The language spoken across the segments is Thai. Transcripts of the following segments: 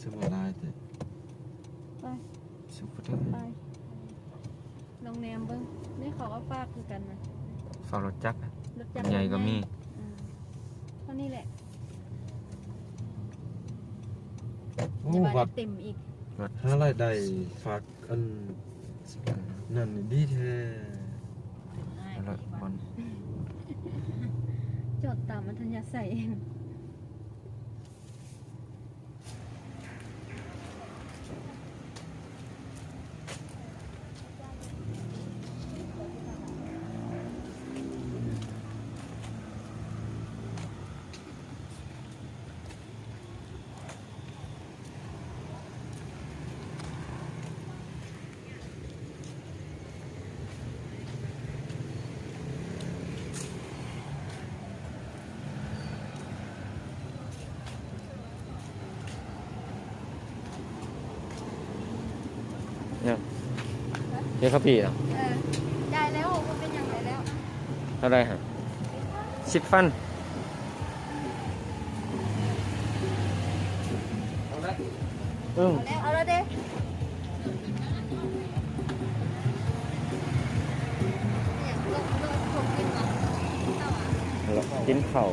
สมุนไพรแต่ไปสุดไปลองแนมเบิ้งนี่เขาก็ฝากคือกันนะฝากรถจักรรถจักรใหญ่ก็มีเท่านี้แหละโอ้ วั วั ด ด เต็มอีกหารายได้ฝากอันนั่นดีแท้แล้วบอล จดตามมัธยใส่เองเนี่ยเดี๋ยวครับพี่อ่ะได้แล้วมันเป็นอย่างไรแล้วเท่าไรฮะ10 ฟันเอาแล้วเด้กินเข่า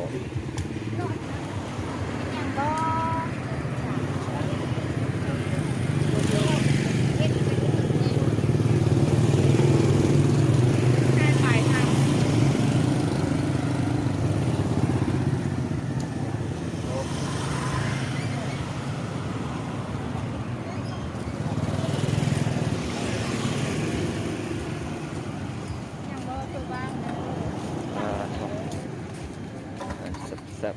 แซ่บ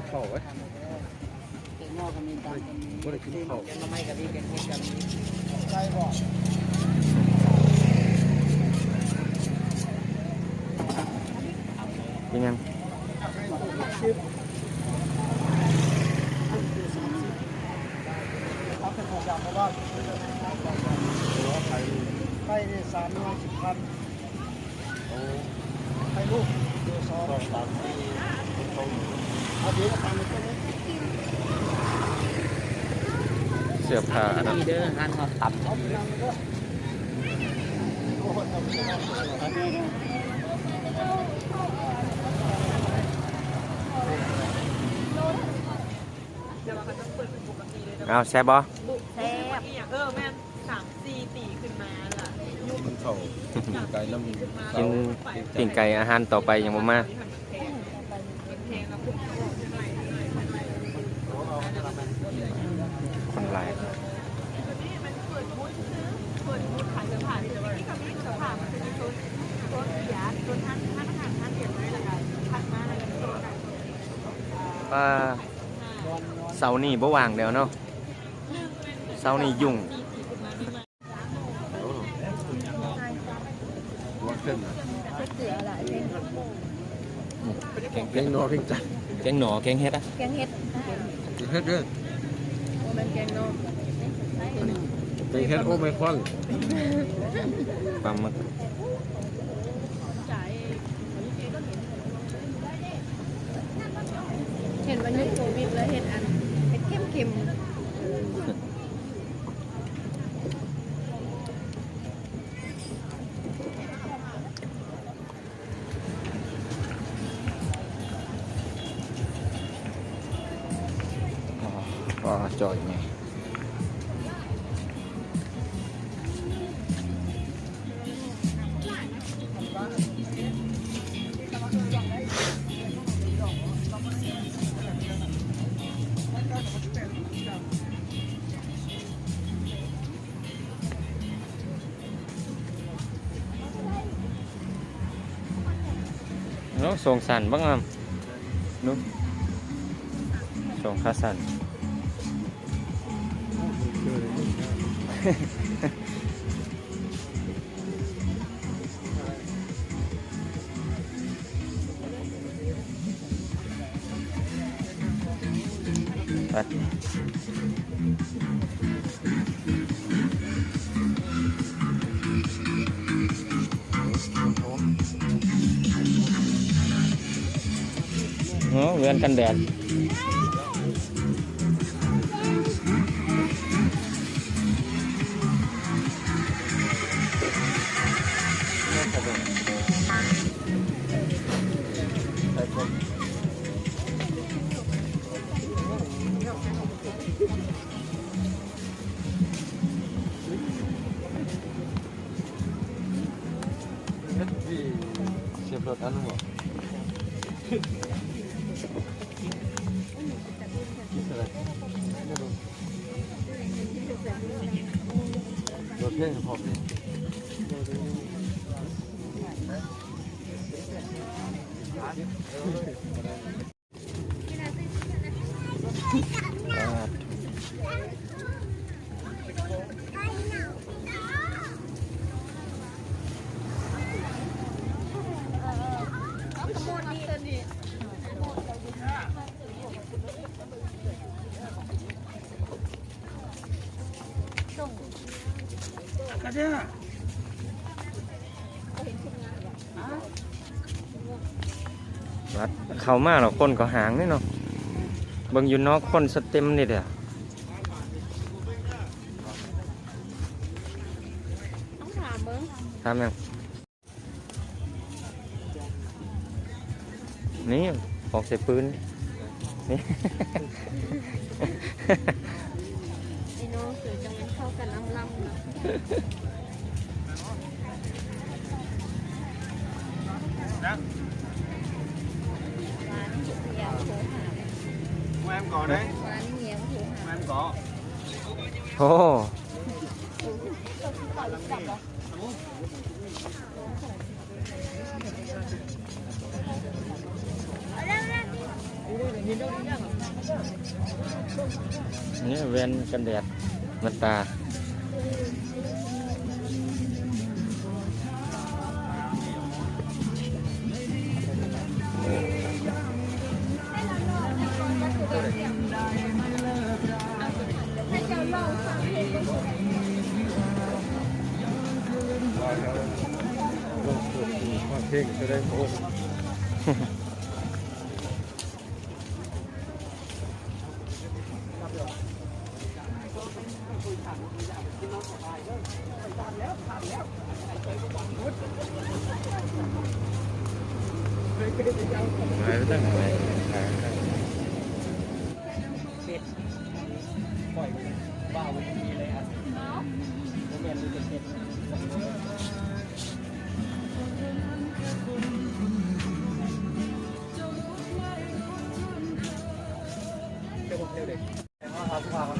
เข่าไว้เก่งงอก็มีตามกัน บ่ได้กินเข่า แกงละไม่กับพี่แกงเห็ดกับพี่ใช่บ่กินยังเขาเป็นของยำเพราะว่าไข่นี่310,000โอ้ไข่ลูกเดือ2 3 4เอาเดี๋ยวก็ทำในตัวนี้ เสื้อผ้านะ นี่เด้อหันหอดตับเอาไปนั่งเด้อเอาแซ่บบ่ แซ่บ แม่น3-4 ตีขึ้นมาล่ะ มันเข่าไก่น้ำกินปิ่งไก่อาหารต่อไปยังบ่มาคนหลายเสาร์นี้บ่ว่างแล้วเนาะเสาร์นี้ยุ่งเสืออะไรแกงหนอแกงจันแกงหนอแกงเฮ็ดอ่ะ แกงเห็ด เฮ็ดเด้อ โอ้มันแกงนม แกงเฮ็ดโอ้ไม่ควันปลาหมึกเห็นวันยุคโควิดแล้วเห็ดอันเห็ดเข้มก็จอยไงเนาะส่งสันบ้างอ่ะนุ๊กส่งข้าสันไป อ๋อเวียนกันแดดพี่เชฟรถอันนั้นบอกคิดอะไรไม่รู้รถเพ่งพอพี่วัดเข้ามาเราคนก็หางนี่เนาะเบิ่งอยู่นอกคนสเต็มนี่เด้อ ต้องถามเบิ้ง ทำยังนี่ออกใส่ปืนนี่ ไอ้น้องสื่อจังมันเข้ากันลำๆเนาะร้านเหี่ยวโทรหา em có đấy ร้านเหี่ยวโทรหา em có โอ้ นี่เวียนกันแดดมันตาเพ่งจะได้โอ้หายไปตั้งไหนหายไป ปล่อยบ้าวันนี้เลยครับผมเรียนรู้เก็บเดี๋ยวผมเร็วเลยครับทุกคน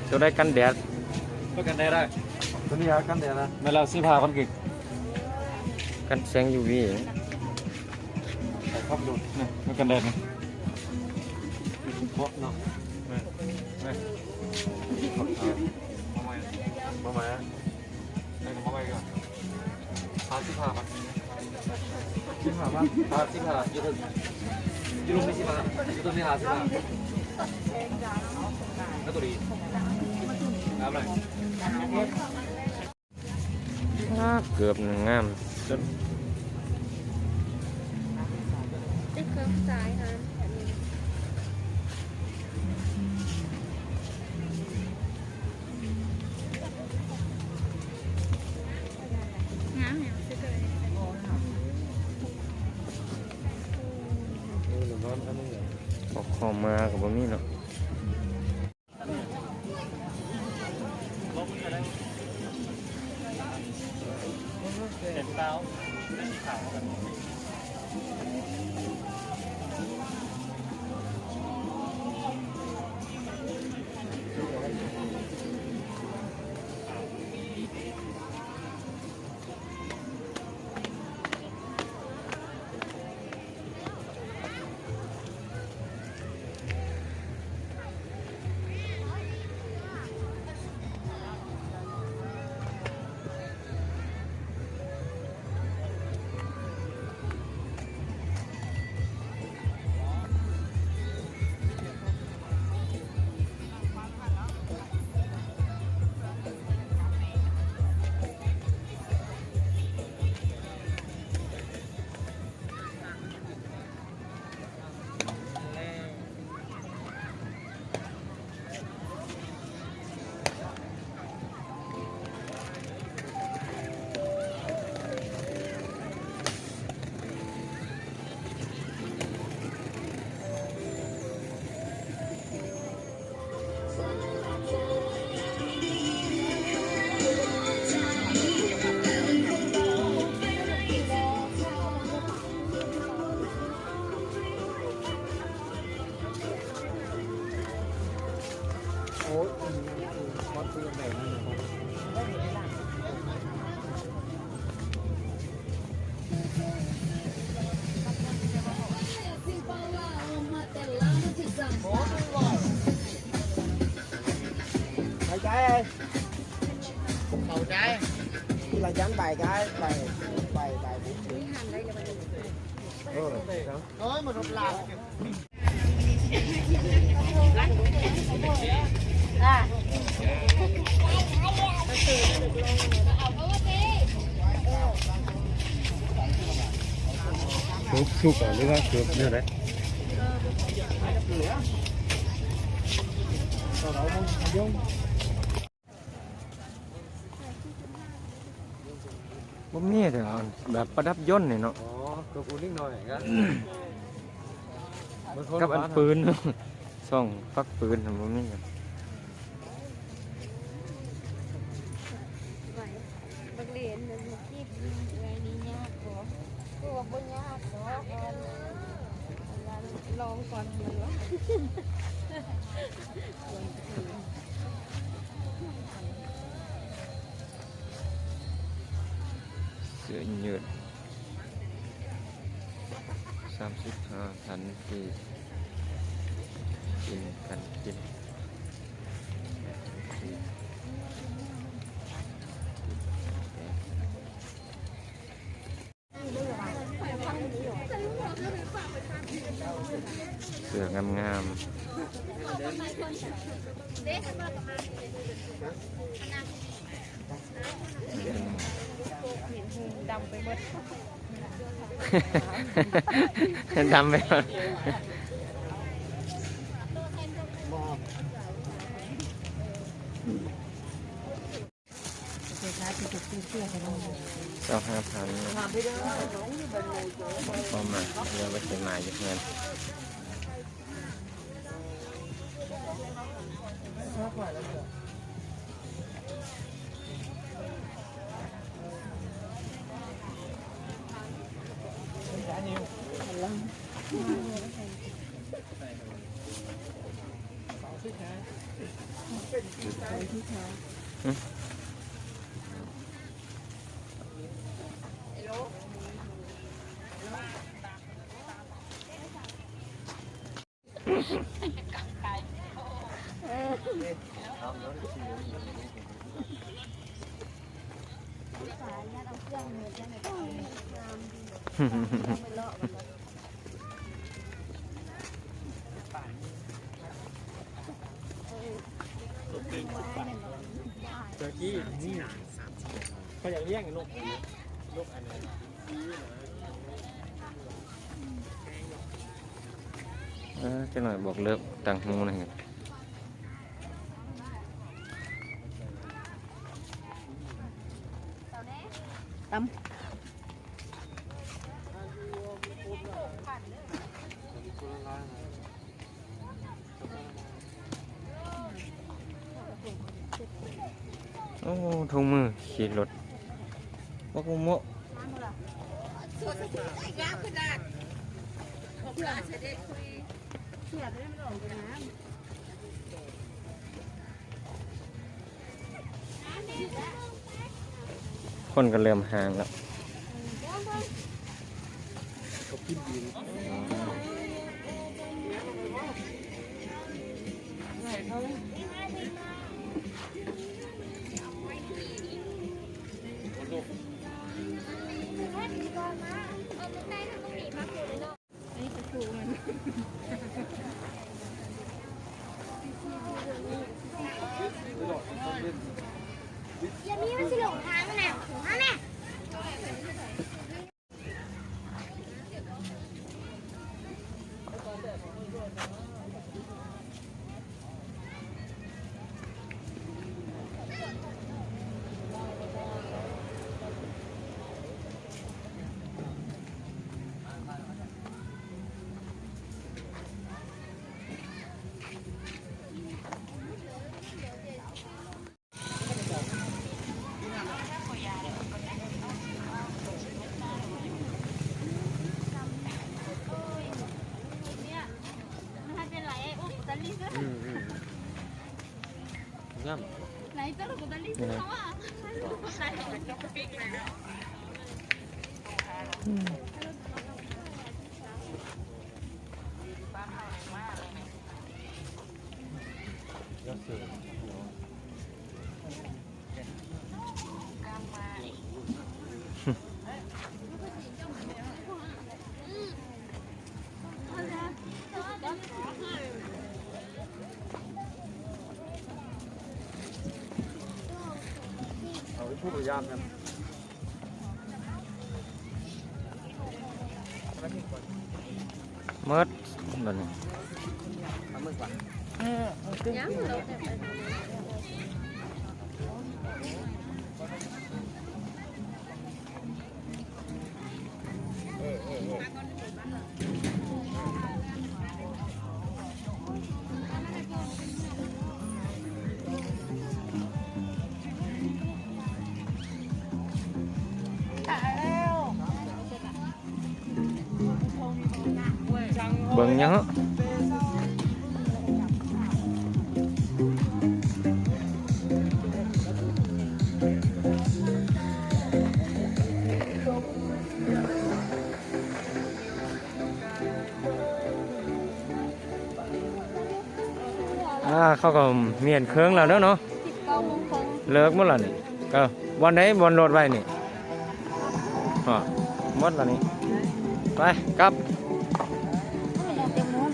จะได้กันแดด ก็กันได้ตัวนี้กันเดี๋ยวนะ ไม่เราซื้อผ้าคนกี่ กันแสง UV ใส่ครับดู นี่ไม่กันแดดนะ เพราะเนาะ ไม่ไม่ ประมาณ ไม่มาไปก่อนผ้าซื้อผ้ามัน สิบห้าบาท50 บาทยูโรไม่10 บาทยูโรนี่50 บาทแล้วตัวนี้น้ำอะไร เกือบหนึ่งงามจน ได้เครื่องซ้ายนะงามเนี่ยซื้อเลย ออกคอมากับบ่มีเนาะ เห็นเท้าไม่มีขาวกัน โอ้ยวัดคือแบบนั้นนะครับbài trái ơi màu trái như là dán bài cái bài bài bài nói mà rụt làm sup à, đúng không? Sup như đấy. sau đó không dùng บ่มีเด้อแบบประดับยนต์นี่เนาะ Ồ, tôi cũng thích nói vậy á. กับอันปืน ส่องฟักปืนน่ะบ่มีกัน ไหวบักเหรียญมันมาจีบอะไรนี่ยากกว่าตัวบ่ยากหรอกลองก่อนมันวะ เสื้อยืด35,000ที่กินกันกินเสื้องามๆ ดำไปหมด ดำไปหมด 25,000พอมาเรือไปเชียงใหม่อยู่เพื่อนเมื่อกี้นี่เขาอยากเลี้ยงนกนกอันนั้น จะหน่อยบอกเลิกต่างหูหน่อยโอ้ถุงมือขี่รถวักโมะคนก็เริ่มห่างแล้วอย่ามีมันสิหลงทางนะมาแม่ งาม ไหนตลกตะลิเขาอ่ะใส่กระปิกเลยนะ ยอดเสือ เอาไปพูดพยายามกัน เมิดบัดนี้ ย้ำเราแต่ไป เบิ่งยังเหรอเขาก็เมียนเครื่องแล้วเนาะ 19 โมงครึ่ง เลิกหมดแล้วนี่ก็วันไหนวันโหลดไว้นี่หมดแล้วนี่ไปกลับ เต็มนู้น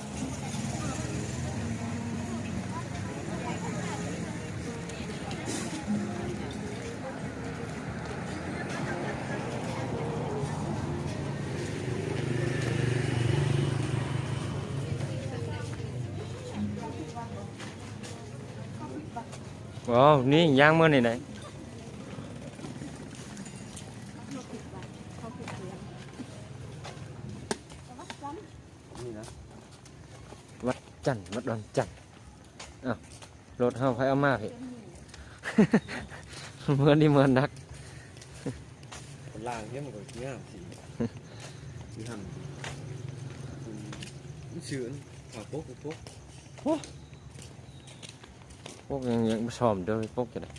ว้าวนี่ย่างมื้อนี่ไหน นี่นะ วัดจันทร์วัดดอนจันทร์อ้าวรถเฮาไผเอามาพี่ เมื่อนี่เมื่อนัก คนล่างเนี่ยมันก็งามสิที่ทำเชื่อผ่าปุ๊กปุ๊ก พวกยังซ้อมเด้อพวกจะได้